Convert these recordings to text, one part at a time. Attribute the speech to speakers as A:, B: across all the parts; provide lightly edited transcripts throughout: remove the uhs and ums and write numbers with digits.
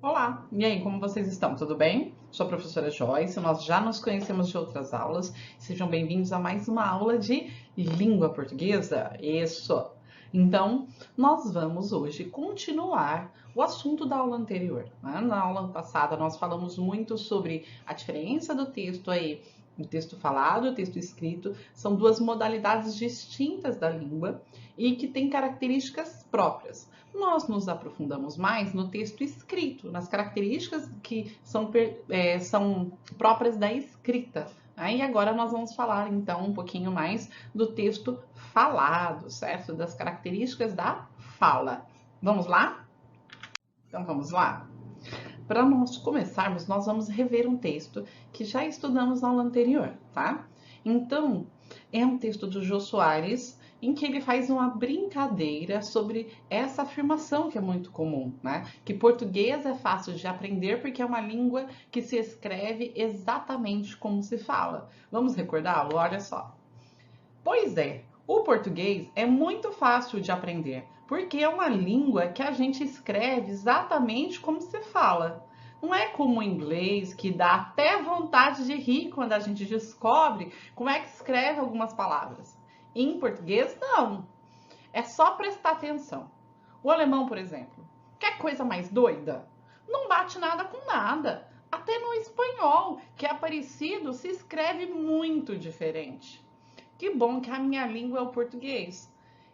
A: Olá, e aí, como vocês estão? Tudo bem? Sou a professora Joyce, nós já nos conhecemos de outras aulas. Sejam bem-vindos a mais uma aula de língua portuguesa. Isso! Então, nós vamos hoje continuar o assunto da aula anterior, né? Na aula passada, nós falamos muito sobre a diferença do texto aí, o texto falado e o texto escrito. São duas modalidades distintas da língua e que têm características próprias. Nós nos aprofundamos mais no texto escrito, nas características que são próprias da escrita. Aí agora nós vamos falar então um pouquinho mais do texto falado, certo? Das características da fala. Vamos lá? Então vamos lá? Para nós começarmos, nós vamos rever um texto que já estudamos na aula anterior, tá? Então, é um texto do Jô Soares, em que ele faz uma brincadeira sobre essa afirmação que é muito comum, né? Que português é fácil de aprender porque é uma língua que se escreve exatamente como se fala. Vamos recordá-lo? Olha só. Pois é, o português é muito fácil de aprender, porque é uma língua que a gente escreve exatamente como se fala. Não é como o inglês, que dá até vontade de rir quando a gente descobre como é que escreve algumas palavras. Em português, não. É só prestar atenção. O alemão, por exemplo, quer coisa mais doida? Não bate nada com nada. Até no espanhol, que é parecido, se escreve muito diferente. Que bom que a minha língua é o português.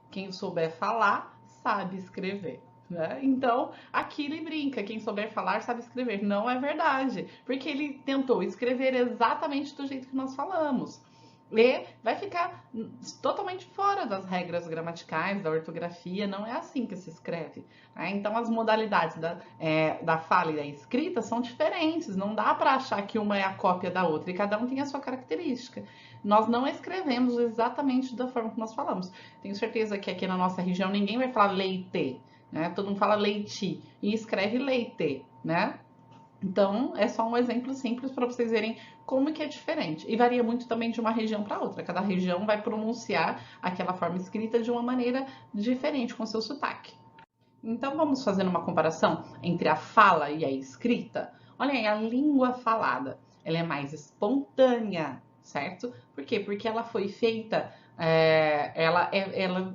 A: Quem souber falar, sabe escrever. Né? Então, aqui ele brinca, quem souber falar sabe escrever. Não é verdade, porque ele tentou escrever exatamente do jeito que nós falamos. E vai ficar totalmente fora das regras gramaticais, da ortografia, não é assim que se escreve. Né? Então, as modalidades da fala e da escrita são diferentes, não dá para achar que uma é a cópia da outra, e cada um tem a sua característica. Nós não escrevemos exatamente da forma que nós falamos. Tenho certeza que aqui na nossa região ninguém vai falar leite, né? Todo mundo fala leite e escreve leite, né? Então, é só um exemplo simples para vocês verem como que é diferente. E varia muito também de uma região para outra. Cada região vai pronunciar aquela forma escrita de uma maneira diferente, com seu sotaque. Então, vamos fazer uma comparação entre a fala e a escrita? Olha aí, a língua falada, ela é mais espontânea, certo? Por quê? Porque ela foi feita, ela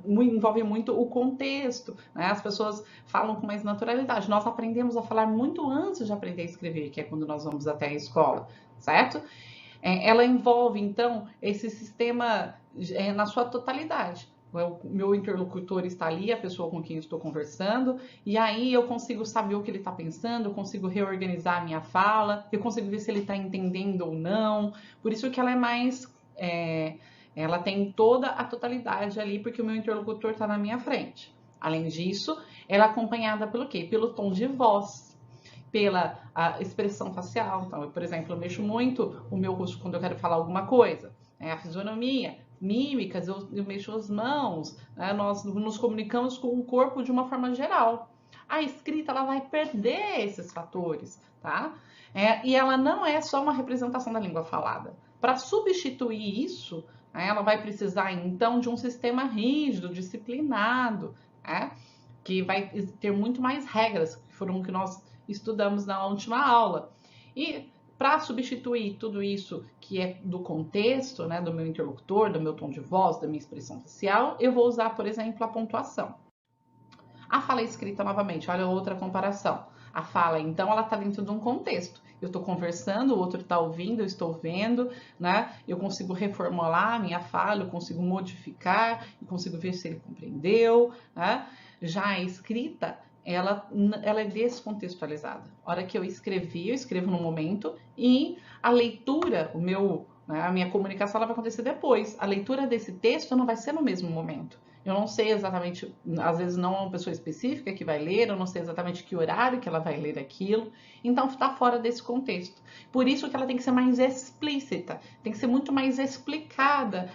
A: envolve muito o contexto, né? As pessoas falam com mais naturalidade. Nós aprendemos a falar muito antes de aprender a escrever, que é quando nós vamos até a escola, certo? Ela envolve, então, esse sistema na sua totalidade. O meu interlocutor está ali, a pessoa com quem eu estou conversando, e aí eu consigo saber o que ele está pensando, eu consigo reorganizar a minha fala, eu consigo ver se ele está entendendo ou não. Por isso que ela é mais. Ela tem toda a totalidade ali, porque o meu interlocutor está na minha frente. Além disso, ela é acompanhada pelo quê? Pelo tom de voz, pela expressão facial. Então, por exemplo, eu mexo muito o meu rosto quando eu quero falar alguma coisa. A fisionomia, mímicas, eu mexo as mãos, né? Nós nos comunicamos com o corpo de uma forma geral. A escrita ela vai perder esses fatores, tá? E ela não é só uma representação da língua falada. Para substituir isso, ela vai precisar então de um sistema rígido, disciplinado, né? Que vai ter muito mais regras, que foram o que nós estudamos na última aula. E para substituir tudo isso que é do contexto, né, do meu interlocutor, do meu tom de voz, da minha expressão facial, eu vou usar, por exemplo, a pontuação. A fala escrita, novamente, olha outra comparação. A fala, então, ela está dentro de um contexto. Eu estou conversando, o outro está ouvindo, eu estou vendo, né? Eu consigo reformular a minha fala, eu consigo modificar, eu consigo ver se ele compreendeu, né? Já a escrita, ela é descontextualizada. A hora que eu escrevo no momento e a leitura, a minha comunicação ela vai acontecer depois. A leitura desse texto não vai ser no mesmo momento. Eu não sei exatamente, às vezes não é uma pessoa específica que vai ler, eu não sei exatamente que horário que ela vai ler aquilo, então está fora desse contexto. Por isso que ela tem que ser mais explícita, tem que ser muito mais explicada.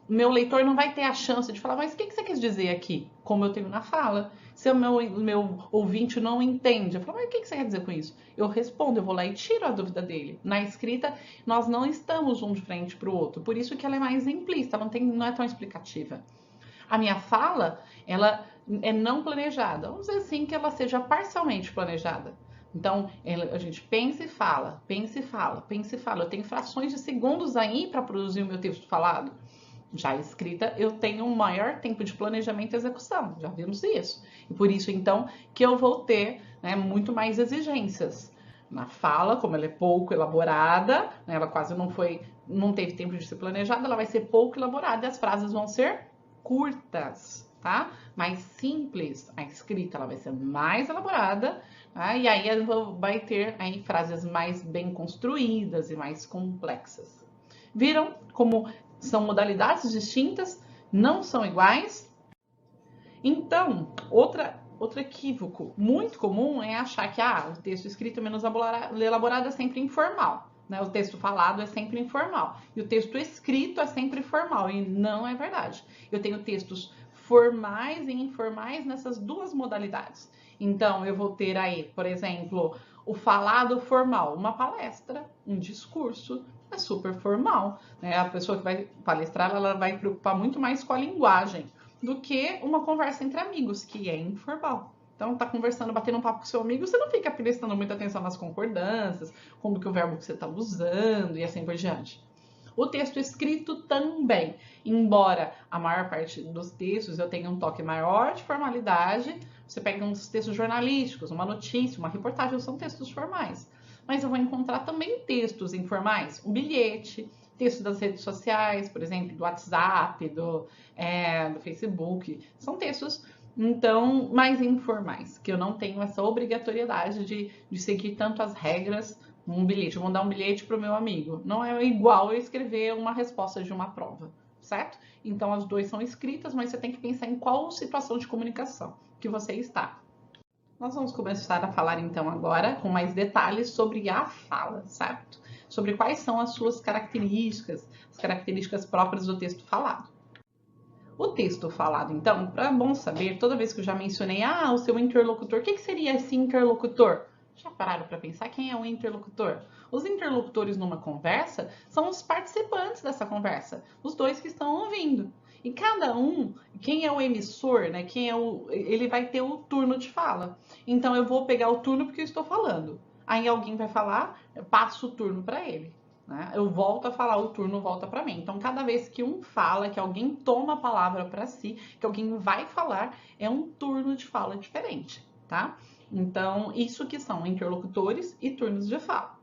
A: Meu leitor não vai ter a chance de falar, mas o que você quis dizer aqui? Como eu tenho na fala. Se o meu ouvinte não entende, eu falo, mas o que você quer dizer com isso? Eu respondo, eu vou lá e tiro a dúvida dele. Na escrita, nós não estamos um de frente para o outro, por isso que ela é mais implícita, não é tão explicativa. A minha fala, ela é não planejada. Vamos dizer assim que ela seja parcialmente planejada. Então, a gente pensa e fala, pensa e fala, pensa e fala. Eu tenho frações de segundos aí para produzir o meu texto falado. Já escrita, eu tenho um maior tempo de planejamento e execução, já vimos isso. E por isso, então, que eu vou ter, né, muito mais exigências. Na fala, como ela é pouco elaborada, né, ela quase não teve tempo de ser planejada, ela vai ser pouco elaborada e as frases vão ser curtas, tá? Mais simples. A escrita, ela vai ser mais elaborada, tá? E aí vai ter aí frases mais bem construídas e mais complexas. Viram como são modalidades distintas, não são iguais? Então, outro equívoco muito comum é achar que o texto escrito menos elaborado é sempre informal. Né? O texto falado é sempre informal. E o texto escrito é sempre formal. E não é verdade. Eu tenho textos formais e informais nessas duas modalidades. Então, eu vou ter aí, por exemplo, o falado formal, uma palestra, um discurso, é super formal. Né? A pessoa que vai palestrar, ela vai preocupar muito mais com a linguagem do que uma conversa entre amigos, que é informal. Então, tá conversando, batendo um papo com seu amigo, você não fica prestando muita atenção nas concordâncias, como que o verbo que você está usando e assim por diante. O texto escrito também, embora a maior parte dos textos eu tenha um toque maior de formalidade, você pega uns textos jornalísticos, uma notícia, uma reportagem, são textos formais. Mas eu vou encontrar também textos informais, um bilhete, texto das redes sociais, por exemplo, do WhatsApp, do Facebook. São textos, então, mais informais, que eu não tenho essa obrigatoriedade de seguir tanto as regras. Um bilhete, eu vou mandar um bilhete para o meu amigo. Não é igual eu escrever uma resposta de uma prova, certo? Então, as duas são escritas, mas você tem que pensar em qual situação de comunicação que você está. Nós vamos começar a falar então agora com mais detalhes sobre a fala, certo? Sobre quais são as suas características, as características próprias do texto falado. O texto falado, então, é bom saber, toda vez que eu já mencionei, o seu interlocutor, o que seria esse interlocutor? Já pararam para pensar quem é o interlocutor? Os interlocutores numa conversa são os participantes dessa conversa, os dois que estão ouvindo. E cada um, quem é o emissor, né? Ele vai ter o turno de fala. Então eu vou pegar o turno porque eu estou falando. Aí alguém vai falar, eu passo o turno para ele. Né? Eu volto a falar, o turno volta para mim. Então, cada vez que um fala, que alguém toma a palavra para si, que alguém vai falar, é um turno de fala diferente, tá? Então, isso que são interlocutores e turnos de fala.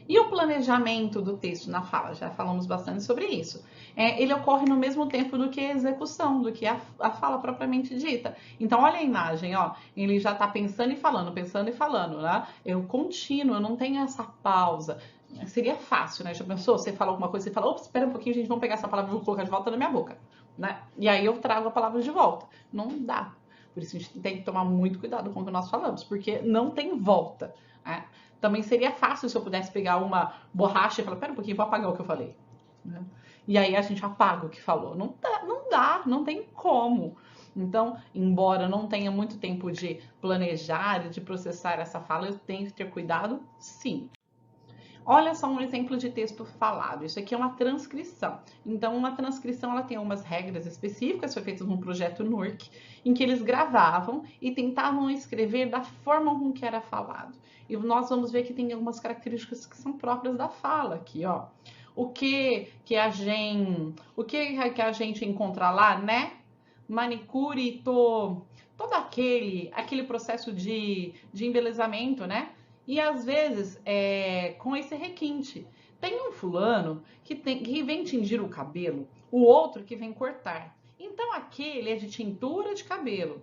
A: E o planejamento do texto na fala? Já falamos bastante sobre isso. Ele ocorre no mesmo tempo do que a execução, do que a fala propriamente dita. Então, olha a imagem, ó. Ele já está pensando e falando, né? Eu contínuo, eu não tenho essa pausa. Seria fácil, né? Já pensou? Você fala alguma coisa, você fala, opa, espera um pouquinho, gente, vamos pegar essa palavra e vou colocar de volta na minha boca. Né? E aí eu trago a palavra de volta. Não dá. Por isso a gente tem que tomar muito cuidado com o que nós falamos, porque não tem volta. Né? Também seria fácil se eu pudesse pegar uma borracha e falar, pera um pouquinho, vou apagar o que eu falei. Né? E aí a gente apaga o que falou. Não dá, não tem como. Então, embora eu não tenha muito tempo de planejar e de processar essa fala, eu tenho que ter cuidado, sim. Olha só um exemplo de texto falado. Isso aqui é uma transcrição. Então, uma transcrição ela tem umas regras específicas, foi feito num projeto NURC, em que eles gravavam e tentavam escrever da forma com que era falado. E nós vamos ver que tem algumas características que são próprias da fala aqui, ó. O que a gente encontra lá, né? Manicure, todo aquele processo de embelezamento, né? E às vezes, com esse requinte. Tem um fulano que vem tingir o cabelo, o outro que vem cortar. Então aquele é de tintura de cabelo.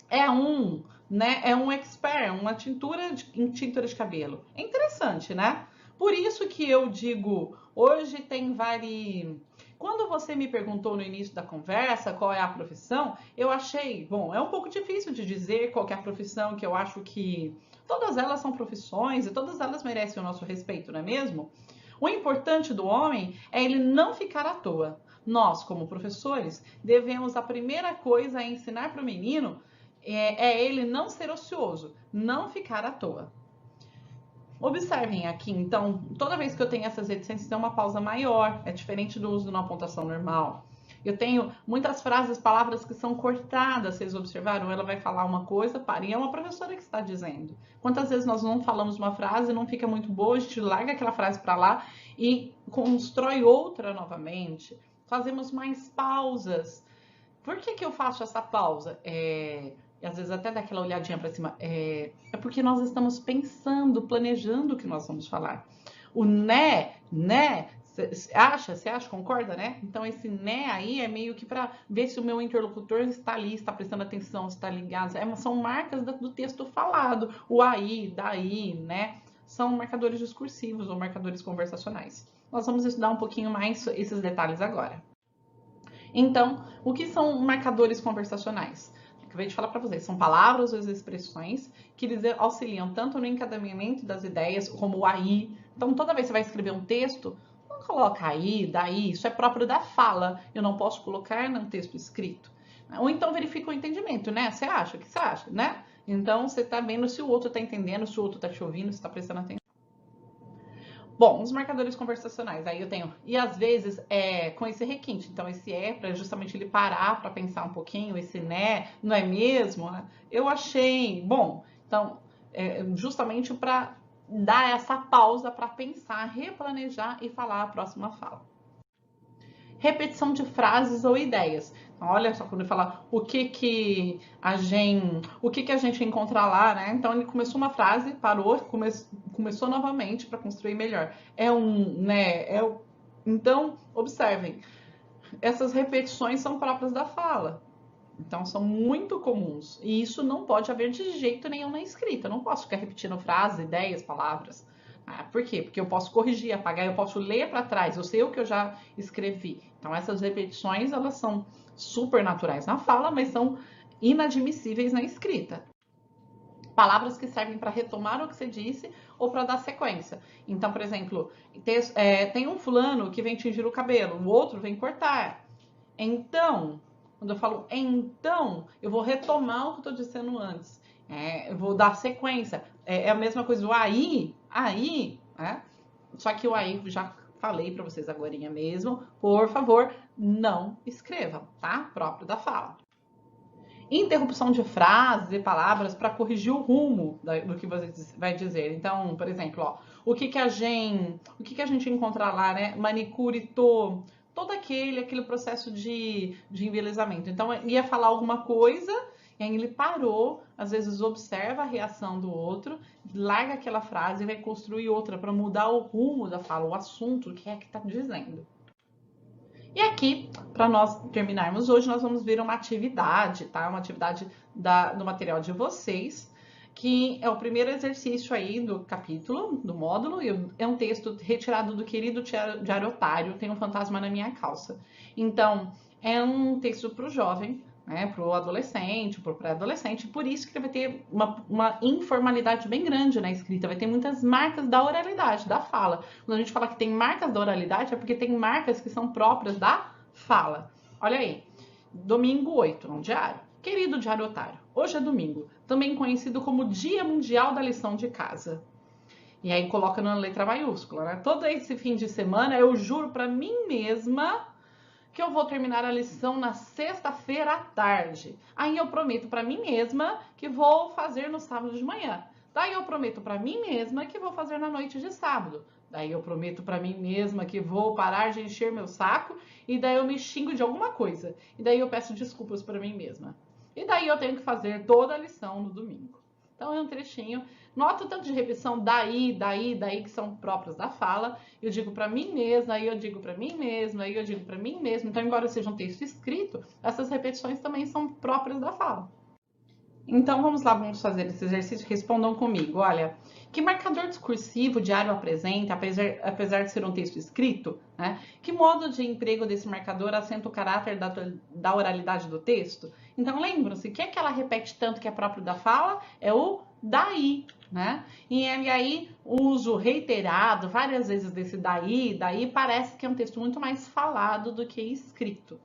A: É um expert, uma tintura em tintura de cabelo. É interessante, né? Por isso que eu digo, hoje tem vários. Quando você me perguntou no início da conversa qual é a profissão, eu achei, bom, é um pouco difícil de dizer qual é a profissão, que eu acho que todas elas são profissões e todas elas merecem o nosso respeito, não é mesmo? O importante do homem é ele não ficar à toa. Nós, como professores, devemos a primeira coisa a ensinar para o menino ele não ser ocioso, não ficar à toa. Observem aqui, então, toda vez que eu tenho essas reticências, tem uma pausa maior, é diferente do uso de uma pontuação normal. Eu tenho muitas frases, palavras que são cortadas, vocês observaram? Ela vai falar uma coisa, para, e é uma professora que está dizendo. Quantas vezes nós não falamos uma frase, não fica muito boa, a gente larga aquela frase para lá e constrói outra novamente. Fazemos mais pausas. Por que eu faço essa pausa? E às vezes até dá aquela olhadinha para cima. É porque nós estamos pensando, planejando o que nós vamos falar. O né, você acha, concorda, né? Então esse né aí é meio que para ver se o meu interlocutor está ali, está prestando atenção, está ligado. São marcas do texto falado. O aí, daí, né? São marcadores discursivos ou marcadores conversacionais. Nós vamos estudar um pouquinho mais esses detalhes agora. Então, o que são marcadores conversacionais? Acabei de falar para vocês, são palavras ou expressões que eles auxiliam tanto no encadeamento das ideias como o aí. Então, toda vez que você vai escrever um texto, não coloca aí, daí, isso é próprio da fala. Eu não posso colocar num texto escrito. Ou então verifica o entendimento, né? Você acha? O que você acha, né? Então, você está vendo se o outro está entendendo, se o outro está te ouvindo, se está prestando atenção. Bom, os marcadores conversacionais, aí eu tenho, e às vezes com esse requinte, então esse para justamente ele parar para pensar um pouquinho, esse né, não é mesmo? Eu achei, bom, então, justamente para dar essa pausa para pensar, replanejar e falar a próxima fala. Repetição de frases ou ideias. Então, olha só, quando ele fala o que a gente encontra lá, né? Então, ele começou uma frase, parou, começou novamente para construir melhor. Né? Então, observem, essas repetições são próprias da fala. Então, são muito comuns. E isso não pode haver de jeito nenhum na escrita. Eu não posso ficar repetindo frases, ideias, palavras. Por quê? Porque eu posso corrigir, apagar, eu posso ler para trás, eu sei o que eu já escrevi. Então, essas repetições, elas são super naturais na fala, mas são inadmissíveis na escrita. Palavras que servem para retomar o que você disse ou para dar sequência. Então, por exemplo, tem um fulano que vem tingir o cabelo, o outro vem cortar. Então, quando eu falo então, eu vou retomar o que eu estou dizendo antes. Eu vou dar sequência. É a mesma coisa do aí, né? Só que o aí já falei para vocês agora mesmo. Por favor, não escrevam, tá? Próprio da fala. Interrupção de frases e palavras para corrigir o rumo do que você vai dizer. Então, por exemplo, ó, o que a gente encontra lá, né? Manicure, todo aquele processo de embelezamento. Então, ia falar alguma coisa, e aí ele parou, às vezes observa a reação do outro, larga aquela frase e vai construir outra para mudar o rumo da fala, o assunto, o que é que está dizendo. E aqui, para nós terminarmos hoje, nós vamos ver uma atividade, tá? Uma atividade do material de vocês, que é o primeiro exercício aí do capítulo, do módulo, é um texto retirado do querido Diário Otário, Tem um Fantasma na Minha Calça. Então, é um texto para o jovem, né, para o adolescente, para o pré-adolescente, por isso que ele vai ter uma informalidade bem grande na escrita, vai ter muitas marcas da oralidade, da fala. Quando a gente fala que tem marcas da oralidade, é porque tem marcas que são próprias da fala. Olha aí, domingo 8, no diário. Querido Diário Otário, hoje é domingo, também conhecido como Dia Mundial da Lição de Casa. E aí coloca na letra maiúscula, né? Todo esse fim de semana eu juro para mim mesma que eu vou terminar a lição na sexta-feira à tarde. Aí eu prometo para mim mesma que vou fazer no sábado de manhã. Daí eu prometo para mim mesma que vou fazer na noite de sábado. Daí eu prometo para mim mesma que vou parar de encher meu saco e daí eu me xingo de alguma coisa. E daí eu peço desculpas para mim mesma. E daí eu tenho que fazer toda a lição no domingo. Então é um trechinho. Nota o tanto de repetição daí, que são próprias da fala. Eu digo para mim mesma, aí eu digo para mim mesma, aí eu digo para mim mesma. Então, embora seja um texto escrito, essas repetições também são próprias da fala. Então, vamos lá, vamos fazer esse exercício. Respondam comigo. Olha, que marcador discursivo o diário apresenta, apesar de ser um texto escrito? Né? Que modo de emprego desse marcador assenta o caráter da oralidade do texto? Então, lembram-se, o que é que ela repete tanto que é próprio da fala? É o daí, né? E aí, o uso reiterado várias vezes desse daí parece que é um texto muito mais falado do que escrito.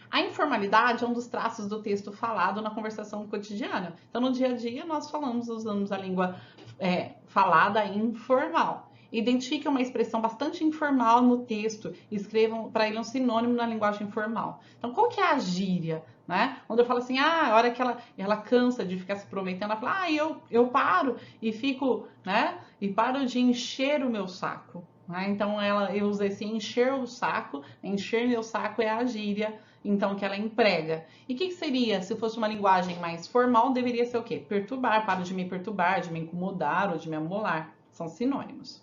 A: A informalidade é um dos traços do texto falado na conversação cotidiana. Então, no dia a dia, nós usamos a língua falada informal. Identifiquem uma expressão bastante informal no texto e escrevam para ele um sinônimo na linguagem formal. Então, qual que é a gíria? Né? Quando eu falo assim, a hora que ela cansa de ficar se prometendo, ela fala, eu paro e fico, né? E paro de encher o meu saco. Né? Então, eu uso esse encher o saco, encher meu saco é a gíria, então, que ela emprega. E o que seria, se fosse uma linguagem mais formal, deveria ser o quê? Perturbar, paro de me perturbar, de me incomodar ou de me amolar. São sinônimos.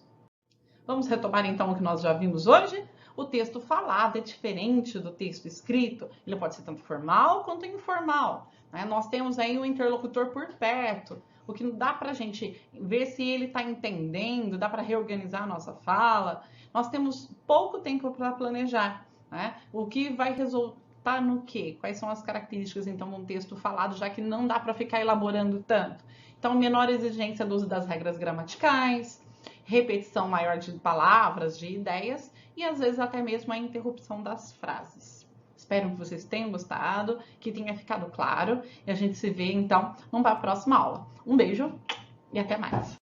A: Vamos retomar então o que nós já vimos hoje? O texto falado é diferente do texto escrito. Ele pode ser tanto formal quanto informal. Né? Nós temos aí o interlocutor por perto, o que dá para a gente ver se ele está entendendo, dá para reorganizar a nossa fala. Nós temos pouco tempo para planejar. Né? O que vai resultar no quê? Quais são as características então de um texto falado, já que não dá para ficar elaborando tanto? Então, menor exigência do uso das regras gramaticais, repetição maior de palavras, de ideias e às vezes até mesmo a interrupção das frases. Espero que vocês tenham gostado, que tenha ficado claro e a gente se vê então numa próxima aula. Um beijo e até mais!